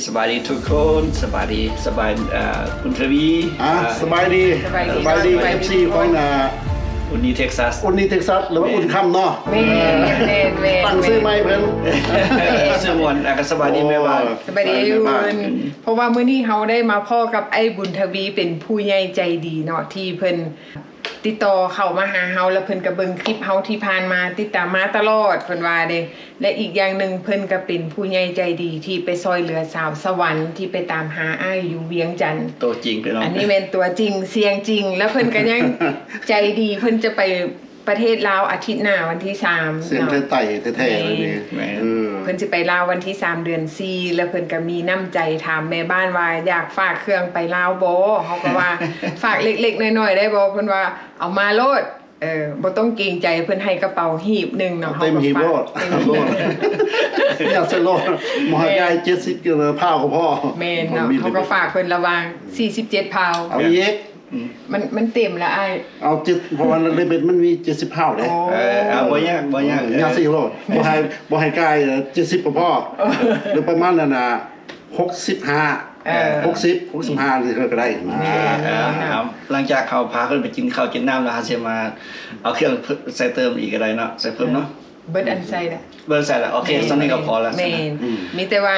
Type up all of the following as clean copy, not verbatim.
สบายดีทุกคนสบายดีสบายคุณทวีสบายดีFC ของอุ่นนี่เท็กซัสหรือว่าอุ่นค่ำเนาะแม่ตั้งซื้อไม่เพิ่นชื่อมวนก็สบายดีแม่บ้านสบายดีอุ่นเพราะว่ามื้อนี้เฮาได้มาพ่อกับไอ้บุญทวีเป็นผู้ใหญ่ใจดีเนาะที่เพิ่นติดต่อเข้ามาหาเฮาแล้วเพิ่นก็เบิ่งคลิปเฮาที่ผ่านมาติดตามมาตลอดเพิ่นว่าเด้และอีกอย่างนึงเพิ่นก็เป็นผู้ใหญ่ใจดีที่ไปซอยเหลือสาวสวรรค์ที่ไปตามหาอ้ายอยู่เวียงจันทน์ตัวจริงพี่น้องอันนี้เป็นตัวจริงเสียงจริงแล้วเพิ่นก็ยังใจดีเพิ่นจะไปประเทศลาวอาทิตย์หน้าวันที่3เสียงไต่แท้ๆเลยนี่เพิ่นสิไปลาววันที่3เดือน4แล้วเพิ่นก็มีน้ำใจถามแม่บ้านว่าอยากฝากเครื่องไปลาวบ่เฮาก็ว่าฝากเล็กๆน้อยๆได้บ่เพิ่นว่าเอามาโลดบ่ต้องเกรงใจเพิ่นให้กระเป๋าหีบนึงเนาะเต็มหีบโลดอยากใส่โลดหมอใหญ่70กิโลพาวก็พอแม่นเนาะเฮาก็ฝากเพิ่นระวัง47พาวเอาอีกมันเต็มแล้วอ้ายเอา7เพราะว่าเลเบลมันมี70พาวเด้บ่ยากอยากสิโลดบ่ให้กาย70ก็พอหรือประมาณนั้นน่ะ65นี่ก็ได้หลังจากเขาพาเพิ่นไปกินข้าวกินน้ำแล้วฮะสิมาเอาเครื่องใส่เติมอีกก็ได้เนาะใส่เพิ่มเนาะเบิดอันใส่ละเบิดใส่ละโอเคตอนนี้ก็พอแล้วแม่นมีแต่ว่า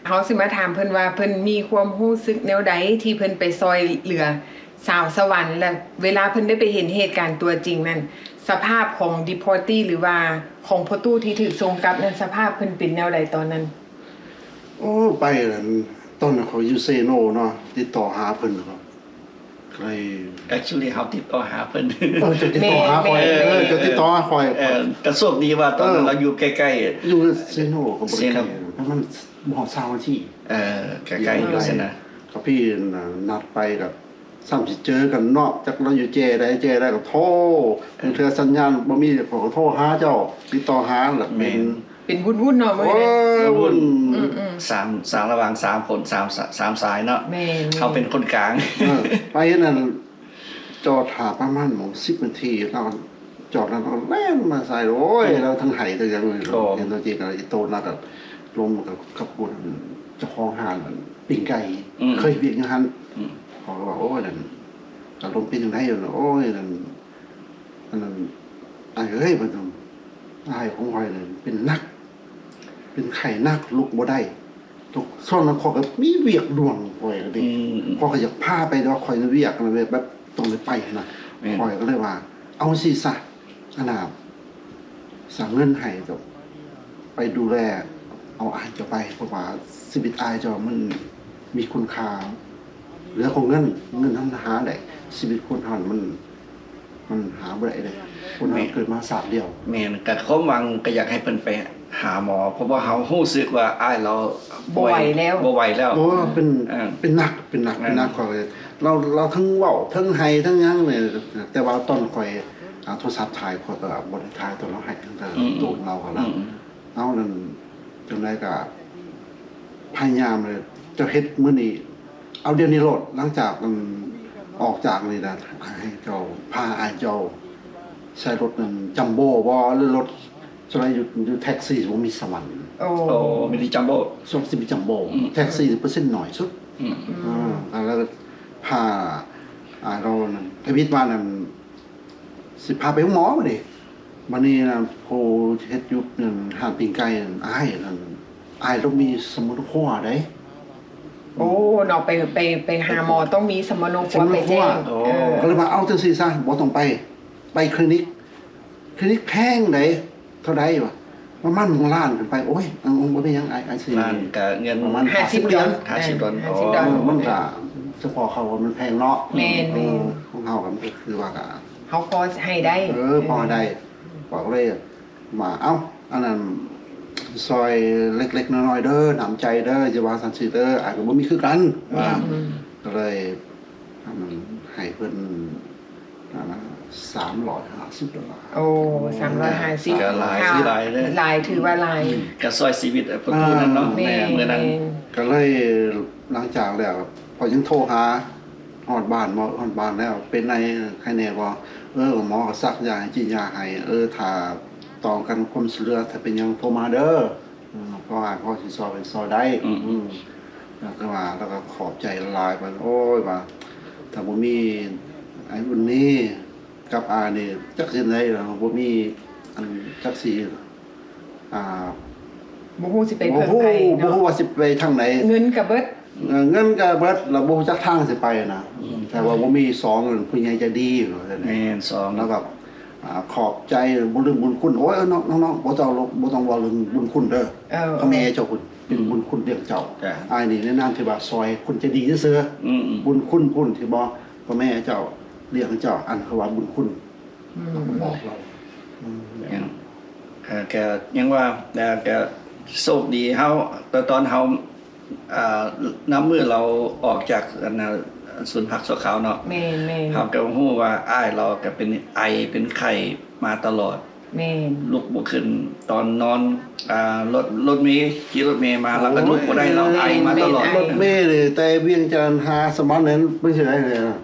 เฮาสิมาถามเพิ่นว่าเพิ่นมีความรู้สึกแนวใดที่เพิ่นไปซอยเหลือสาวสวรรค์แล้วเวลาเพิ่นได้ไปเห็นเหตุการณ์ตัวจริงนั่นสภาพของดิพอร์ตี้หรือว่าของพ่อตู้ที่ถูกส่งกลับนั้นสภาพเพิ่นเป็นแนวใดตอนนั้นโอ้ไปนั่นต้นเขาอยู่เซโนเนาะติดต่อหาเพิ่นครับใคร actually เฮาติดต่อหาเพิ่นจะติดต่อหาคอยจะติดต่อหาคอยก็โชคดีว่าตอนนั้นเราอยู่ใกล้ๆอยู่เซโนก็บ่ได้มันบ่20นาทีใกล้ๆอยู่ซั่นน่ะก็พี่นัดไปกับซ้ำสิเจอกันเนาะจักเราอยู่เจได้ก็โทรเทื่อสัญญาณบ่มีก็โทรหาเจ้าติดต่อหาล่ะเป็นวุ่นๆเนาะมื้อนี้วุ่น3ระหว่าง3คน3สายเนาะเขาเป็นคนกลางไปนั่นจอดหาประมาณ10นาทีเราจอดแล้วก็แล่นมาใส่โอ้ยเราทั้งไห้ทั้งยังเลยเห็นตัวจริงอะไรโตน่าก็ลงกับคนเจ้าของห้างปิ้งไก่เคยเวียกอย่างนั้นเขาก็บอกโอ้ยนั่นจะลงเป็นยังไงอยู่โอ้ยนั่นไอ้เฮ้ยมันไอ้ของหอยเลยเป็นไข่นักลุกบ่ได้ทุกส่วนนั้นขอก็มีเวียกดวงหอยก็ดิพอก็อยากพาไปแล้วคอยเวียกอะไรแบบตรงเลยไปนะหอยก็เลยว่าเอาสิซะขนาดสั่งเงินให้กับไปดูแลเอาอายจะไปเพราะว่าชีวิตอายจะมันมีคุณค่าเหลือของเงินทำหาได้ชีวิตคนหันมันหาบ่ได้เลยคนหันเกิดมา3เดียวแม่นก็ความหวังก็อยากให้เพิ่นไปหาหมอเพราะว่าเฮารู้สึกว่าอ้ายเราบ่ไหวแล้วโอ้เป็นหนักคอยเราทั้งเว้าทั้งให้ทั้งยังเลยแต่ว่าตอนคอยโทรศัพท์ถ่ายคอยก็บ่ได้ถ่ายตอนเราให้ตั้งแต่ตูดเราก็แล้วเอานั่นจังได๋ก็พยายามเลยจะเฮ็ดมื้อนี้เอาเดี๋ยวนี้โลดหลังจากมันออกจากนี่นะให้เจ้าพาอ้ายเจ้าใช้รถนั่นจัมโบ้บ่หรือรถสมัยอยู่แท็กซี่บ่มีสวรรค์มีที่จัมโบ้ส่งสิมีจัมโบ้แท็กซี่ % หน่อยสุดแล้วพาเรานั่นทวิตว่านั่นสิพาไปหมอมาดิมื้อนี้นะโพเฮ็ดอยู่นั่นหาปิ้งไก่อ้ายนั่นอ้ายต้องมีสมุนครัวได้โอ้เนาะไปหาหมอต้องมีสมโนครัวไปแจ้งก็เลยว่าเอาจังซี่ซะบ่ต้องไปคลินิกแพงไดเท่าใดวะประมาณ1ล้านขึ้นไปโอ้ยบ่เป็นหยังอ้ายสิล้านก็เงินประมาณ50 ดอลมันก็เฉพาะเขามันแพงเนาะแม่นของเฮาก็คือว่าก็เฮาพอให้ได้พอได้บอกเลยมาเอ้าอันนั้นซอยเล็กๆน้อยๆเด้อน้ำใจเด้อจะว่าซั่นสิเด้ออาจก็บ่มีคือกันก็เลยมันให้เพิ่น$350โอ้350ก็หลายเลยหลายถือว่าหลายก็ซอยชีวิตประตูนั้นเนาะแม่มื้อนั้นก็เลยหลังจากแล้วพอยังโทรหาฮอดบ้านแล้วเป็นไงใครแน่บ่หมอก็ซักยาให้กินยาให้ถ้าต้องกันความช่วยเหลือถ้าเป็นหยังโทรมาเด้อ เพราะว่าพ่อสิซอยเป็นซอยได้แล้วก็มาแล้วก็ขอบใจละลายมันโอ้ยว่าถ้าบ่มีไอ้บุญนี้กับอานี่จักสิได้ล่ะบ่มีอันจักสิอ่า บ่ฮู้สิไป บ่ เพิ่น ฮู้ ไผ บ่ เนาะ ฮู้ว่าสิไปทางไหน เงินก็เบิด เงินก็เบิดแล้วบ่รู้จักทางสิไปนะแต่ว่าบ่มีสองผู้ใหญ่ใจดีว่าซั่น แม่นสอง แล้วก็ขอบใจบ่ลืมบุญคุณโอ้ยน้องๆบ่ต้องเว้าเรื่องบุญคุณเด้อพ่อแม่เจ้าคุณเป็นบุญคุณเรื่องเจ้าอ้ายนี่แนะนำที่ว่าซอยคนใจดีซื่อๆบุญคุณที่บ่พ่อแม่เจ้าเลี้ยงเจ้าอันเขาว่าบุญคุณบอกเรา ยังแกยังว่าแกโชคดีเฮาตอนเฮาน้ำมือเราออกจากศูนย์พักชั่วคราวเนาะ แม่น เฮาก็ฮู้ว่าอ้ายเราก็เป็นไอเป็นไข้มาตลอด แม่น ลุกบ่ขึ้นตอนนอนรถเมล์ขี่รถเมล์มาแล้วก็ลุกบ่ได้เราไอมาตลอด รถเมล์นี่แต่เวียงจันทน์หาสมานนั้นไม่ใช่ได้เลยนะ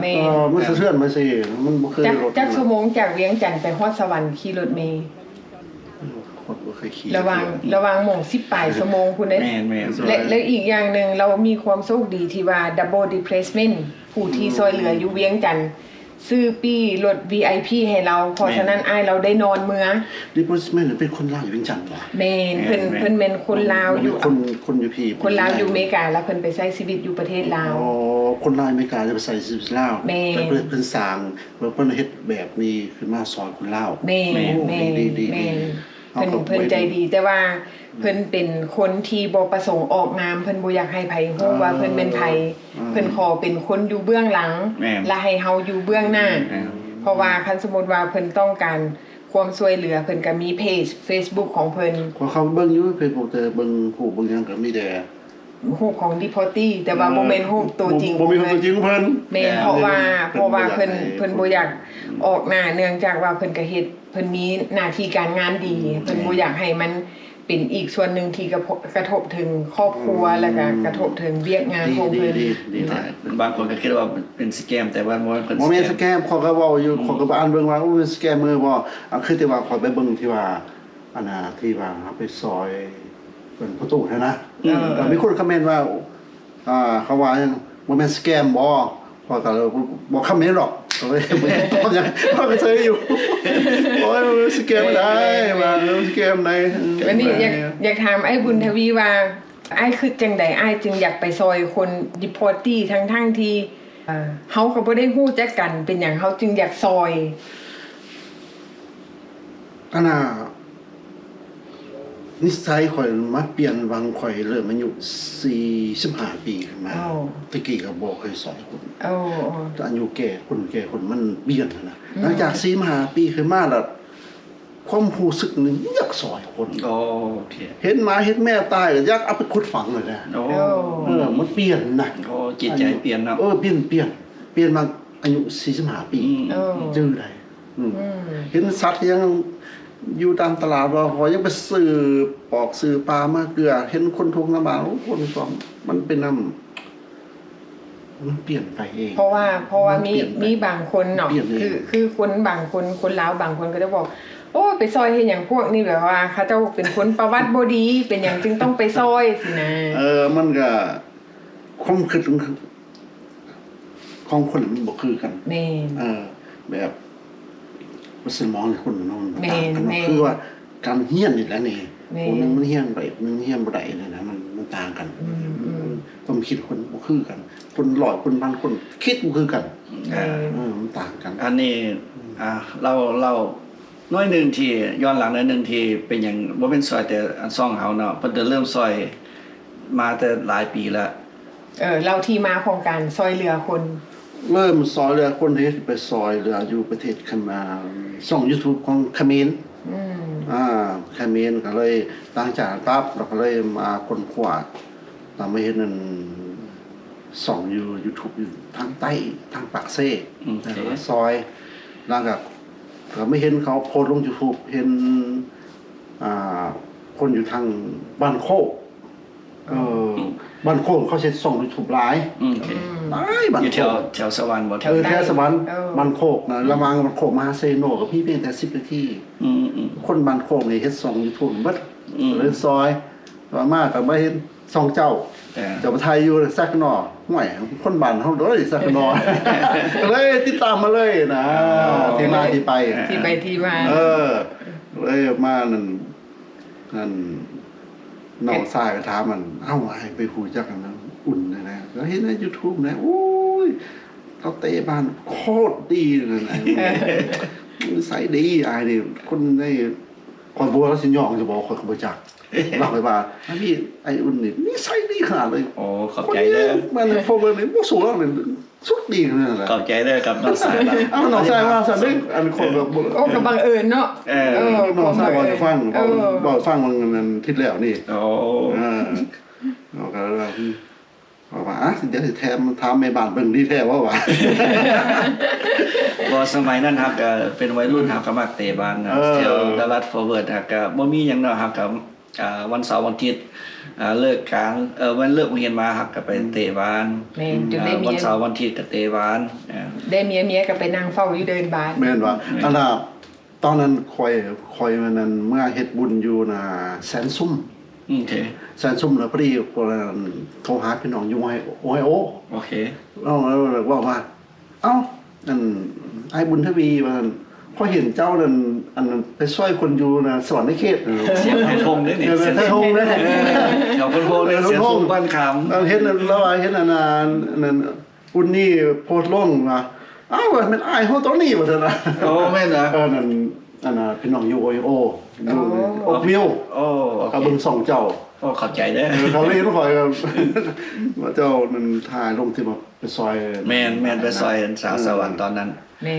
แม่ มันสะเทือนมาสิมันบ่เคยรถ จักชั่วโมงจากเวียงจันทน์ไปฮอดสวรรค์ขี่รถเมล์ คนบ่เคยขี่ ระหว่างหม่อง10ปลายชั่วโมงพุ่นเด้ แม่น และอีกอย่างหนึงเรามีความโชคดีที่ว่า double replacement ผู้ที่ซอยเหลืออยู่เวียงจันทน์ซื้อปีรถ VIP ให้เราเพราะฉะนั้นอ้ายเราได้นอนเมือง ดิพอสเมนต์เป็นคนลาวอยู่เวียงจันทน์ว่ะ แม่นเพิ่นเป็นคนลาวอยู่ คนอยู่พี่ คนลาวอยู่อเมริกาแล้วเพิ่นไปใช้ชีวิตอยู่ประเทศลาว อ๋อคนลาวอเมริกาจะไปใส่ชีวิตลาว แม่ เพิ่นสร้างเพิ่นเฮ็ดแบบนี้ขึ้นมาสอนคนลาว แม่เพิ่นใจดีแต่ว่าเพิ่นเป็นคนที่บ่ประสงค์ออกนามเพิ่นบ่อยากให้ไผฮู้ว่าเพิ่นเป็นไผเพิ่นขอเป็นคนอยู่เบื้องหลังและให้เฮาอยู่เบื้องหน้าเพราะว่าคันสมมุติว่าเพิ่นต้องการความช่วยเหลือเพิ่นก็มีเพจ Facebook ของเพิ่น พอเขาเบิ่งอยู่ Facebook แต่เบิ่งผู้เบิ่งหยังก็มีแต่ รูปของ Deporty แต่ว่าบ่แม่นรูปตัวจริง บ่มีตัวจริงของเพิ่น แม่นเพราะว่าเพิ่นบ่อยากออกหน้าเนื่องจากว่าเพิ่นก็เฮ็ดเพิ่นมีหน้าที่การงานดีเพิ่นบ่อยากให้มันเป็นอีกส่วนหนึ่งที่กระทบถึงครอบครัวแล้วก็กระทบถึงเวียกงานของเพิ่น ดี บางคนก็คิดว่าเป็นสแกมแต่ว่าบ่เป็น บ่แม่นสแกมเขาก็เว้าอยู่เขาก็บ่อ่านเบิ่งว่าโอ้ยสแกมมือบ่คือแต่ว่าขอยไปเบิ่งที่ว่าอันน่ะที่ว่าเอาไปซอยเพิ่นประตูนะมีคนคอมเมนต์ว่าเขาว่าบ่แม่นสแกมบ่พอก็บ่คอมเมนต์หรอกก็เลยพอยังพอไปซื้ออยู่โอ้ยสแกมได้ว่าสแกมได้ วันนี้อยากถามไอ้บุญทวีว่าไอ้คือจังใดไอ้จึงอยากไปซอยคนดิพอร์ตี้ทั้งที่เฮาก็บ่ได้ฮู้จักกันเป็นหยังเฮาจึงอยากซอย อันน่ะนิสัยข่อยมาเปลี่ยนวังข่อยเริ่มอายุ45ปีขึ้นมาตะกี้ก็บ่เคยสอนคน โอ้ อายุแก่คนมันเปลี่ยนนะหลังจาก45ปีขึ้นมาแล้วความรู้สึกนึงอยากสอนคน โอเค เห็นหมาเห็นแม่ตายก็อยากเอาไปขุดฝังเลยนะ โอ้ มันเปลี่ยนนะ จิตใจเปลี่ยนเนาะ เปลี่ยนมาอายุ45ปีจื้อได้เห็นสัตว์ยังอยู่ตามตลาดว่าหอยยังไปซื้อปอกซื้อปลามาเกลือเห็นคนทุกข์ลำบากคนก็มันเป็นน้ำมันเปลี่ยนไปเอง เพราะว่ามีบางคนเนาะคือคนบางคนลาวบางคนก็จะบอกโอ้ไปซอยเฮ็ดหยังพวกนี้แบบว่าเขาเจ้าเป็นคนประวัติบ่ดีเป็นหยังจึงต้องไปซอยสินะมันก็ความคิดของคนมันบ่คือกันแม่แบบสมองคนน้องต่างกันคือว่าการเฮียนนี่แหละนี่คนนึงมันเฮียนไปนึงเฮียนบ่ได้เลยนะมันต่างกันความคิดคนบ่คือกันคนหลอยคนบางคนคิดบ่คือกันมันต่างกันอันนี้เราน้อยนึงที่ย้อนหลังน้อยนึงที่เป็นหยังบ่เป็นซอยแต่ซ่องเฮาเนาะเพิ่นเริ่มซอยมาแต่หลายปีแล้วเราที่มาของการซอยเหลือคนเริ่มซอยเรือคนที่ไปซอยเรืออยู่ประเทศคันมาช่อง YouTube ของเขมรเขมรก็เลยต่างจากปั๊บเราก็เลยมาค้นคว้าตามมาเห็นนั่นส่องอยู่ YouTube อยู่ทางใต้ทางปากเซ่ซอยแล้วก็ไม่เห็นเขาโพสต์ลง YouTube เห็นคนอยู่ทางบ้านโคกบ้านโคกเขาใช้ส่อง YouTube หลายบ้านโคกแถวสวรรค์บ่แถวสวรรค์บ้านโคกนะระวังบ้านโคกมาเซโนกับพี่เพียงแต่10นาทีคนบ้านโคกนี่เฮ็ดส่อง YouTube เบิด เลยซอยต่อมาก็บ่เห็นสองเจ้าเจ้าไทยอยู่ซักหนอห่วยคนบ้านเฮาโดยซักหนอก็เลยติดตามมาเลยนะที่มาที่ไป ที่ไปที่มา เลยมานั่นน้องชายก็ถามมันเอ้าให้ไปฮู้จักกันนะอุ่นนะก็เห็นใน YouTube นะโอ้ยเขาเตะบ้านโคตรดีเลยนะนิสัยดีอ้ายนี่คนได้คนบัวแล้วสิยองจะบอกคนบ่จักเล่าไปว่าพี่ไอ้อุ่นนี่นิสัยดีขนาดเลย โอ้ขอบใจเด้อ มันโฟเบอร์นี่บ่สู้แล้วนี่สุดดีขนาดนั้น ขอบใจเด้อกับน้องสายเรา อ้าวน้องชายว่าซั่นเด้อันคนแบบ โอ้ก็บังเอิญเนาะ น้องชายบ่ได้ฟังบ่ฟังมันทิศแล้วนี่ โอ้ เราก็ว่าเดี๋ยวสิแถมถามแม่บ้านเบิ่งดีแท้ว่าว่า บ่สมัยนั้นครับก็เป็นวัยรุ่นครับก็มักเตะบอลนะเที่ยวตลาดฟอร์เวิร์ดครับก็บ่มีหยังเนาะครับก็วันเสาร์วันอาทิตย์เลิกกลางวันเลิกโรงเรียนมาครับก็ไปเตะบอล แม่นจนได้เมี วัน ย เสาร์วันอาทิตย์ก็เตะบอล ได้เมียก็ไปนั่งเฝ้าอยู่เดินบาน แม่นว่าอันน่ะตอนนั้นคอยมันนั้นเมื่อเฮ็ดบุญอยู่น่ะแสนซุ่ม โอเค แสนซุ่มแล้วพอดีคนนั้นโทรหาพี่น้องอยู่ไโอโอเค แล้วว่าเอ้านั่นไอ้บุญทวีว่าซั่นพอเห็นเจ้านั่นอันนั้นไปช่วยคนอยู่น่ะสวรรค์ในเขต เสียงไทยทงด้วยนี่ เสียงไทยทงเด้ แถวคนโพเนี่ยเสียงสูงบ้านคำ เราเห็นแล้วเห็นอันนั้นอุ่นนี่โพสต์ลงว่าอ้าวมันอายเฮาตัวนี้ว่าซั่นน่ะ โอ้แม่นเหรอ นั่นอันน่ะพี่น้องอยู่โออยู่อกวิว โอ้โอ กับ เค เบิ่งสองเจ้า โอ้เข้าใจเด้อ เขาเลยต้องคอยกันว่าเจ้านั่นถ่ายลงที่แบบไปซอย แม่นไปซอยสาวสวรรค์ตอนนั้น แม่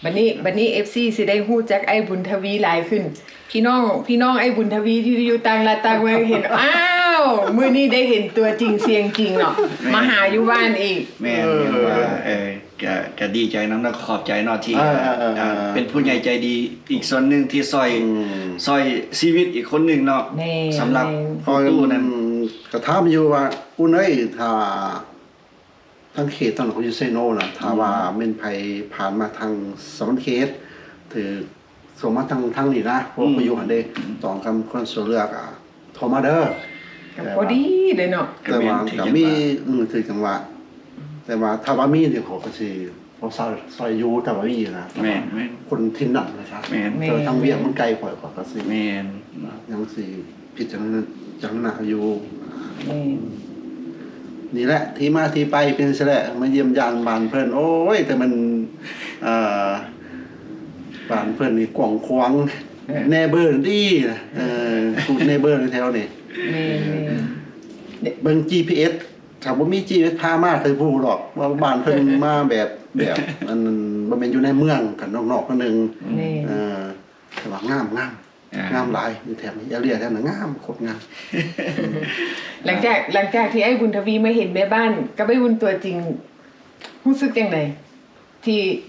บัดนี้ FC สิได้ฮู้จักไอ้บุญทวีหลายขึ้น พี่น้องไอ้บุญทวีที่อยู่ต่างรัฐต่างเมืองเห็นอ้าวมื้อนี้ได้เห็นตัวจริงเสียงจริงเนาะมาหาอยู่บ้านอีก แม่นว่าก็ดีใจนำแล้วขอบใจเนาะที่เป็นผู้ใหญ่ใจดีอีกส่วนหนึงที่ซอยชีวิตอีกคนหนึงเนาะสำหรับพ่อตู้นั้น ก็ถามอยู่ว่าอุ่นเอ้ยถ้าทางเขตตอนเขาอยู่เซโนน่ะถ้าว่าแม่นไผผ่านมาทางสวรรค์เขตถือส่งมาทางนี้นะพวกอยู่หั่นเด้ตองคำคนสวยเลือกโทรมาเด้อ ก็พอดีเลยเนาะ แต่ว่าก็มีถือจังหวะแต่ว่าถ้าว่ามีนี่เขาก็สิบ่ซอยอยู่ถ้าว่ามีนะ แม่น คนถิ่นนั่นนะครับ แม่น แต่ทางเวียงมันไกลกว่าก็สิ แม่น ยังสิพิจารณาอยู่ แม่ นี่แหละที่มาที่ไปเป็นซะแหละมาเยี่ยมยามบ้านเพิ่นโอ้ยแต่มันบ้านเพิ่นนี่กว้างขวางแน่เบิ่นดีพูดแน่เบิ่นแถวนี่ แม่ เบิ่ง GPS ถ้าบ่มี GPS พามาเคยพูดหรอกว่าบ้านเพิ่นมาแบบอันนั้นบ่แม่นอยู่ในเมืองกันนอกๆกันนึง แม่ แต่ว่างามหลายอยู่แถบนี้อย่าเรียกแถบนั้นงามโคตรงาม หลังจากที่ไอ้บุญทวีมาเห็นแม่บ้านกับไอ้บุญตัวจริงรู้สึกจังได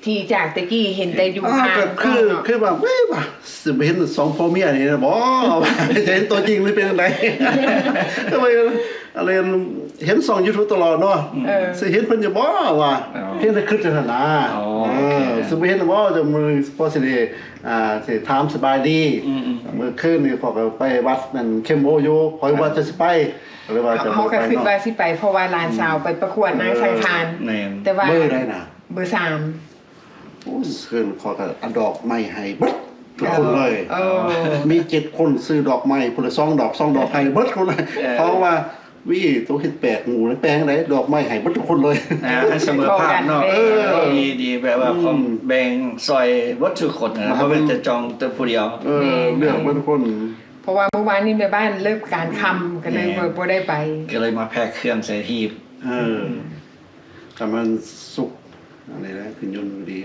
ที่จากตะกี้เห็นแต่อยู่ห่าง คือแบบเว้ยว่ะสิไปเห็นสองพ่อเมียนี่นะบ่จะเห็นตัวจริงหรือเป็นจังได๋ทำไมอะไรเห็น2 YouTube ตลอดเนาะสิเห็นเพิ่นจะบ่ว่าเพียงแต่คิดจังซั่นนะสิไปเห็นบ่จะมือพอสิได้สิถามสบายดีมื้อคืนนี่พอก็ไปวัดนั่นเข้มโออยู่ขอยว่าจะสิไปเลยว่าจะ เขาก็คิดว่าสิไปเพราะว่าหลานสาวไปประกวดนางสังคาร แม่น แต่ว่า เบอร์ได้น่ะ เบอร์ โอ้คืนขอก็อันดอกไม้ให้เบิดทุกคนเลย มี7คนซื้อดอกไม้คนละ2 ดอก2 ดอกให้เบิดคนเลยเพราะว่าวิตัวเฮ็ดแปลกงูแปลงไหนดอกไม้ให้เบิดทุกคนเลย ให้เสมอภาคเนาะดีแบบว่าผมแบ่งซอยวัตถุคนนะเพราะเป็นจะจองตัวผู้เดียว เรื่องเบิดทุกคน เพราะว่าเมื่อวานนี้แม่บ้านเลิกการคำก็เลยบ่ได้ไป ก็เลยมาแพ็คเครื่องใส่หีบ แต่มันสุกอะไรนะขึ้นยนต์ดี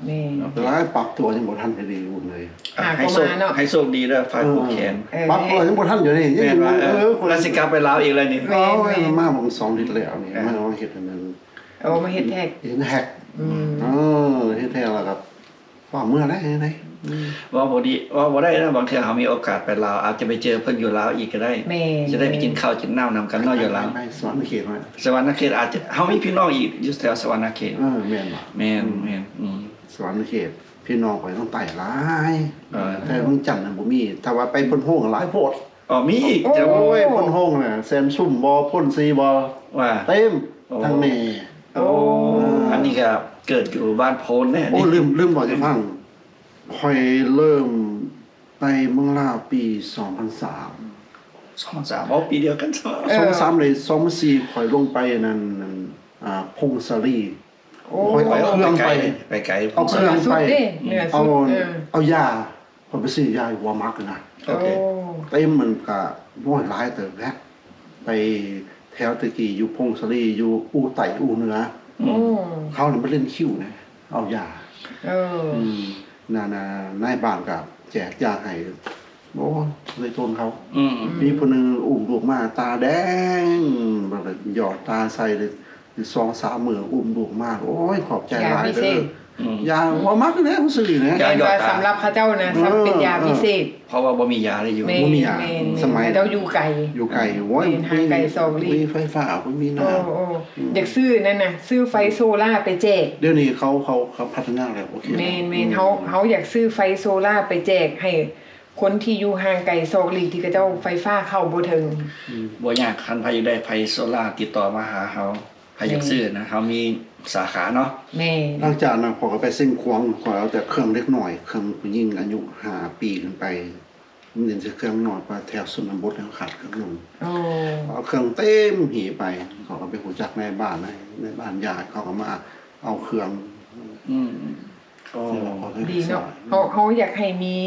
นี่ แต่ว่าปรับตัวยังบ่ทันดีหมดเลย ให้โชคดีด้วยฝ่ายผู้แขน ปรับตัวยังบ่ทันอยู่นี่ แม่นว่าแล้วสิกลับไปลาวอีกแล้วนี่ มาบ่2 ลิตรแล้วนี่มาเฮ็ดอันนั้น มาเฮ็ดแท็ก เฮ็ดแฮกเฮ็ดแฮกแล้วครับว่าเมื่อได้ไหน ว่าบ่ได้นะบางเทื่อเขามีโอกาสไปลาวอาจจะไปเจอเพิ่นอยู่ลาวอีกก็ได้จะได้ไปกินข้าวกินน้ำนำกันเนาะอยู่ลาว ไปสวรรค์เขตมา สวรรค์เขตอาจจะเฮามีพี่น้องอีกอยู่แถวสวรรค์เขต แม่นบ่ แม่น สวรรค์เขต พี่น้องข่อยต้องไต่หลายแต่เมืองจันทน์น่ะบ่มีถ้าว่าไปเพิ่นโฮงหลายโพด อ๋อมีอีก โอ้ จะ โอ้ยเพิ่นโฮงน่ะแซนซุ่มบ่พ่นซีบ่ ว่า เต็ม โอ้ ทั้งนี้ โอ้ อันนี้ก็เกิดอยู่บ้านโพนแน่ โอ้ นี่ ลืมบอกจะฟังข่อยเริ่มไปเมืองลาวปี2003 2-3ปีเดียวกันซะ 2003เลย2004ข่อยลงไปนั่นพงศาลี โอ้ ข่อยเอาเครื่องไป ไปไกล เอาเครื่อง สุดเด้เหนือ เอา สุด เอายาข่อยไปซื้อยาหัวมักนะ โอเค เต็มมันก็บ่หลายเติบแล้วไปแถวตะกี้อยู่พงศาลีอยู่อูไต่อูเหนือ โอ้ เขาน่ะมาเล่นคิวนะเอายา เออ นายบ้านก็แจกยาให้โอ้เลยทนเขา อืม มีผู้หนึงอุ้มลูกมาตาแดงแบบหยอดตาใส่เลย2-3มื้ออุ้มลูกมาโอ้ยขอบใจหลายเด้อยาหัวมักเนี่ยมันซื้อเนี่ย ยาว่าสำหรับเขาเจ้านะสำเป็นยาพิเศษ เพราะว่าบ่มียาเลยอยู่ แม่ บ่มียา แม่ สมัย เขาเจ้าอยู่ไกล อยู่ไกลโอ้ย เป็นทางไกลสองลี้ มีไฟฟ้าบ่มี โอ้ น้ำ โอ้อยากซื้อนั่นน่ะซื้อไฟโซล่าไปแจก เดี๋ยวนี้เขาพัฒนาแล้วโอเค เมนเขาอยากซื้อไฟโซล่าไปแจกให้คนที่อยู่ห่างไกลซอกหลีกที่เขาเจ้าไฟฟ้าเข้าบ่ถึง บ่ยากคันใครอยากได้ไฟโซล่าร์ติดต่อมาหาเฮาใครอยากซื้อนะเฮามีสาขาเนาะ แม่ หลังจากนั้นขอยก็ไปเส้นควงขอยเอาแต่เครื่องเล็กหน่อยเครื่องผู้หญิงอายุ5 ปีขึ้นไปมันเห็นจะเครื่องน้อยกว่าแถวชนบทแล้วขาดเครื่องหนึง โอ้ เอาเครื่องเต็มหีไปเขาก็ไปหูจักในบ้านในบ้านญาติเขาก็มาเอาเครื่อง อืมโอ้ ดีเนาะเขาอยากให้มี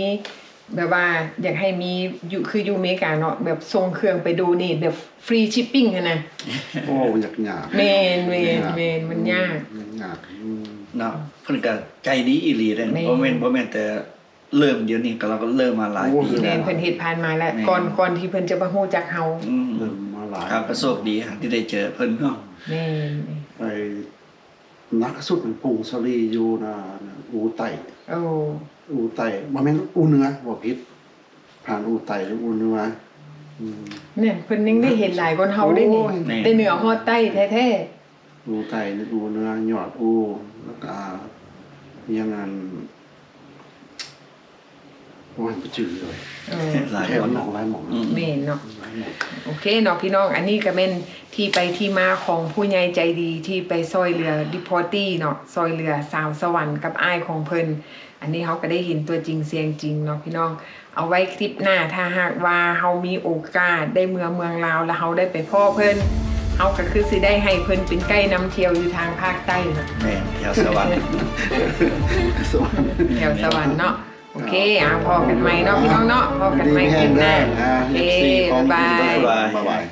แบบว่าอยากให้มีอยู่คืออยู่อเมริกาเนาะแบบส่งเครื่องไปดูนี่แบบฟรีชิปปิ้งอะนะ โอ้ยาก เมนมันยาก ยาก เนาะเพิ่นก็ใจดีอีหลีเด้ แม่ บ่แม่นแต่เริ่มเดี๋ยวนี้ก็เราก็เริ่มมาหลายปี แม แล้ว นเพิ่นเฮ็ดผ่านมาแล้ว แม่น ก่อนที่เพิ่นจะมาฮู้จักเฮา อืม เริ่มมาหลาย ครับก็โชคดีที่ได้เจอเพิ่นเนาะ แม่น ไปนักสุดเป็นปรุงสลีอยู่นะอูไต่ โอ้ อูไต่บ่แม่นอูเหนือบ่ผิดผ่านอูไต่หรืออูเหนืออืม เนี่ยเพิ่นยังได้เห็นหลายคนเฮาได้นี่ โอ้ย แต่เหนือฮอดใต้แท้ อูไต่นี่อูเหนือยอดอูแล้วก็ยังงั้นโอ้ยบ่จือเลย ๆเออ หลาย แค่ คน หนองหลายหม่อง อืม แม่นเนาะ หลายหม่อง โอเคเนาะพี่น้องอันนี้ก็เป็นที่ไปที่มาของผู้ใหญ่ใจดีที่ไปซอยเรือดิพอร์ตี้เนาะซอยเรือสาวสวรรค์กับอ้ายของเพิ่นอันนี้เขาก็ได้เห็นตัวจริงเสียงจริงเนาะพี่น้องเอาไว้คลิปหน้าถ้าหากว่าเฮามีโอกาสได้เมืองลาวแล้วเฮาได้ไปพ่อเพิ่นเฮาก็คือสิได้ให้เพิ่นเป็นไกด์นำเที่ยวอยู่ทางภาคใต้เนาะ แม่นแถวสวรรค์ สวัสดี แถวสวรรค์เนาะโอเคพอกันใหม่เนาะพี่น้องเนาะพอกันใหม่คลิปหน้าโอเคบ๊ายบาย บ๊ายบาย